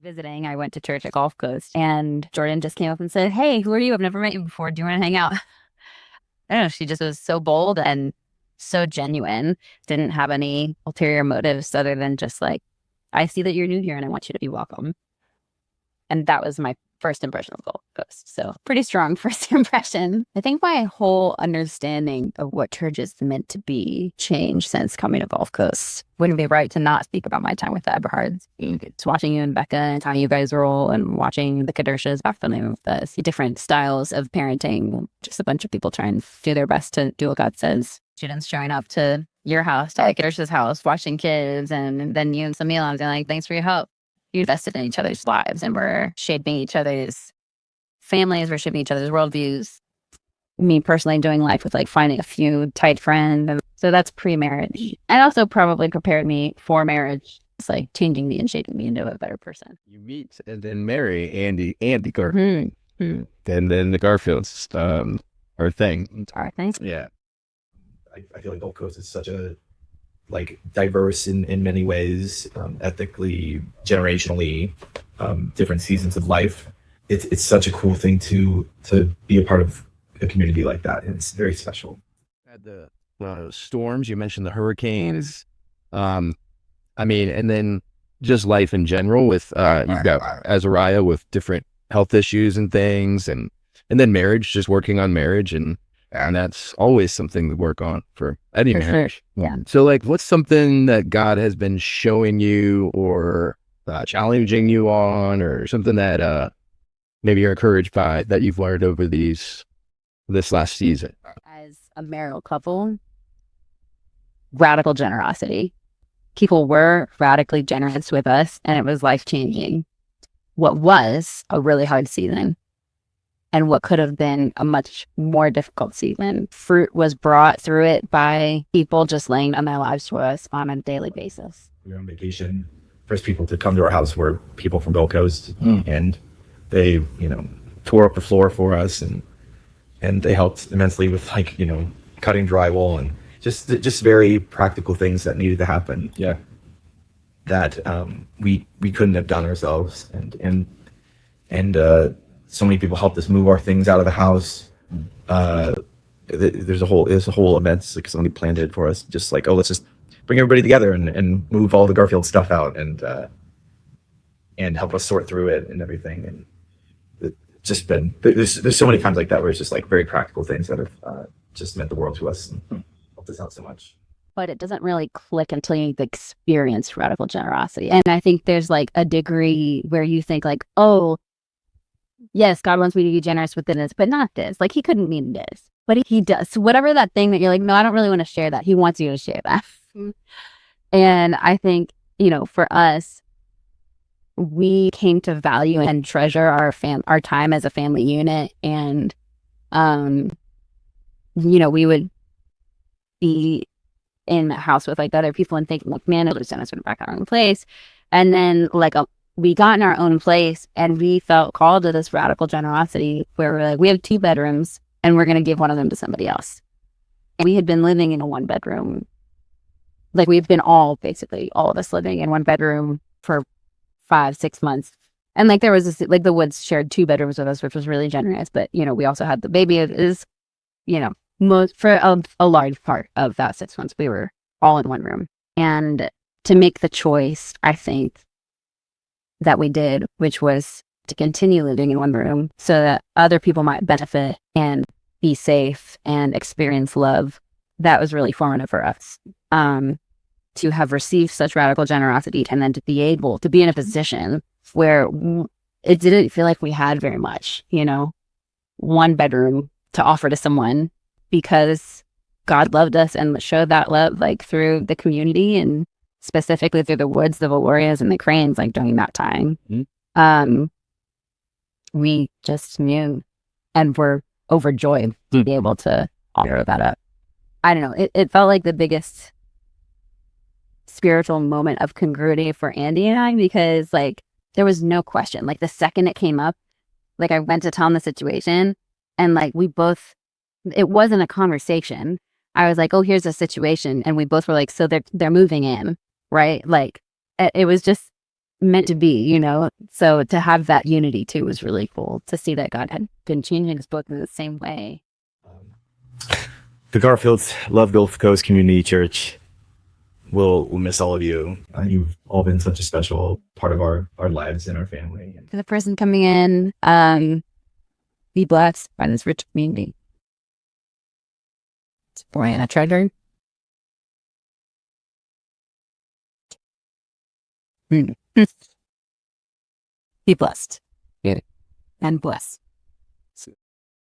visiting. I went to church at Gulf Coast, and Jordan just came up and said, "Hey, who are you? I've never met you before. Do you want to hang out?" I don't know. She just was so bold and so genuine. Didn't have any ulterior motives other than just like, I see that you're new here and I want you to be welcome. And that was my first impression of Gulf Coast. So pretty strong first impression. I think my whole understanding of what church is meant to be changed since coming to Gulf Coast. Wouldn't be right to not speak about my time with the Eberhards. It's watching you and Becca and how you guys roll, and watching the Kadershas happening with us. Different styles of parenting. Just a bunch of people trying to do their best to do what God says. Students showing up to your house, to Kadersha's house, watching kids, and then you and Samila, and like, thanks for your help. You invested in each other's lives, and we're shaping each other's families. We're shaping each other's worldviews. Me personally doing life with like finding a few tight friends. And so that's pre-marriage. And also probably prepared me for marriage. It's like changing me and shaping me into a better person. You meet and then marry Andy Garfield. And then the Garfields are thing. Our thing. Yeah. I feel like Gulf Coast is such a diverse in many ways, ethically, generationally, different seasons of life. It's such a cool thing to be a part of a community like that. And it's very special. Had the storms, you mentioned the hurricanes. And then just life in general with you've got Azariah with different health issues and things, and then marriage, just working on marriage, and that's always something to work on for any marriage. Sure. Yeah. So like, what's something that God has been showing you or challenging you on, or something that maybe you're encouraged by that you've learned over this last season? As a marital couple, radical generosity. People were radically generous with us, and it was life-changing. What was a really hard season, and what could have been a much more difficult season, fruit was brought through it by people just laying down their lives to us on a daily basis. We were on vacation. First people to come to our house were people from Gold Coast, and they, tore up the floor for us, and they helped immensely with cutting drywall and just very practical things that needed to happen. Yeah. That we couldn't have done ourselves, and so many people helped us move our things out of the house. There's a whole event, like somebody planned it for us, just like, let's just bring everybody together and move all the Garfield stuff out and help us sort through it and everything. And it's just been, there's so many times like that where it's just like very practical things that have just meant the world to us and helped us out so much. But it doesn't really click until you experience radical generosity. And I think there's like a degree where you think like, oh, yes, God wants me to be generous with this, but not this. Like, he couldn't mean this, but he does. So whatever that thing that you're like, no, I don't really want to share that. He wants you to share that. And I think, for us, we came to value and treasure our time as a family unit. And, we would be in the house with like other people and think, like, man, it'll send us back our own place. And then we got in our own place, and we felt called to this radical generosity where we're like, we have 2 bedrooms and we're going to give one of them to somebody else. And we had been living in a 1-bedroom. Like, we've been basically all of us living in 1 bedroom for 5-6 months. And like, there was this, like, the Woods shared 2 bedrooms with us, which was really generous. But, we also had the baby. It is, for a large part of that 6 months, we were all in 1 room. And to make the choice, I think, that we did, which was to continue living in 1 room so that other people might benefit and be safe and experience love, that was really formative for us. To have received such radical generosity, and then to be able to be in a position where it didn't feel like we had very much, 1 bedroom to offer to someone, because God loved us and showed that love like through the community, and specifically through the Woods, the Valorias, and the Cranes, like during that time. We just knew and were overjoyed to be able to offer that up. I don't know. It felt like the biggest spiritual moment of congruity for Andy and I, because like, there was no question. Like, the second it came up, like, I went to tell him the situation, and like, it wasn't a conversation. I was like, oh, here's a situation. And we both were like, so they're moving in. Right? Like, it was just meant to be, you know? So to have that unity too was really cool to see that God had been changing us both in the same way. The Garfields love Gulf Coast Community Church. We'll miss all of you. You've all been such a special part of our lives and our family. For the person coming in, be blessed by this rich community. It's Brianna Treader. Be blessed. Get it. And bless.